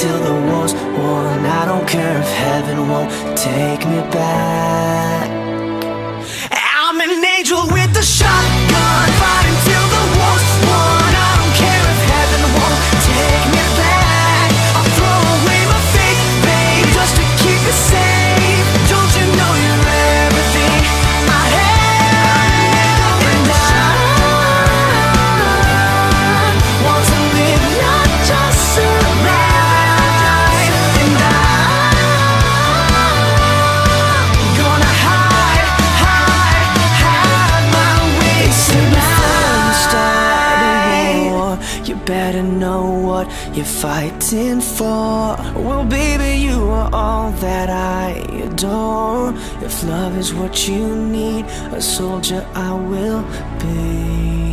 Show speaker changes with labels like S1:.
S1: till the war's won. I don't care if heaven won't take me back. I'm an angel with a shotgun, fighting till the war's won. I don't care if heaven won't take me back. I'll throw away my faith, babe, just to keep it safe. Don't you know you're everything I have? And I want to live, not just survive. And I'm gonna hide my ways tonight. You better know what you're fighting for. Well, baby, you are all that I adore. If love is what you need, a soldier I will be.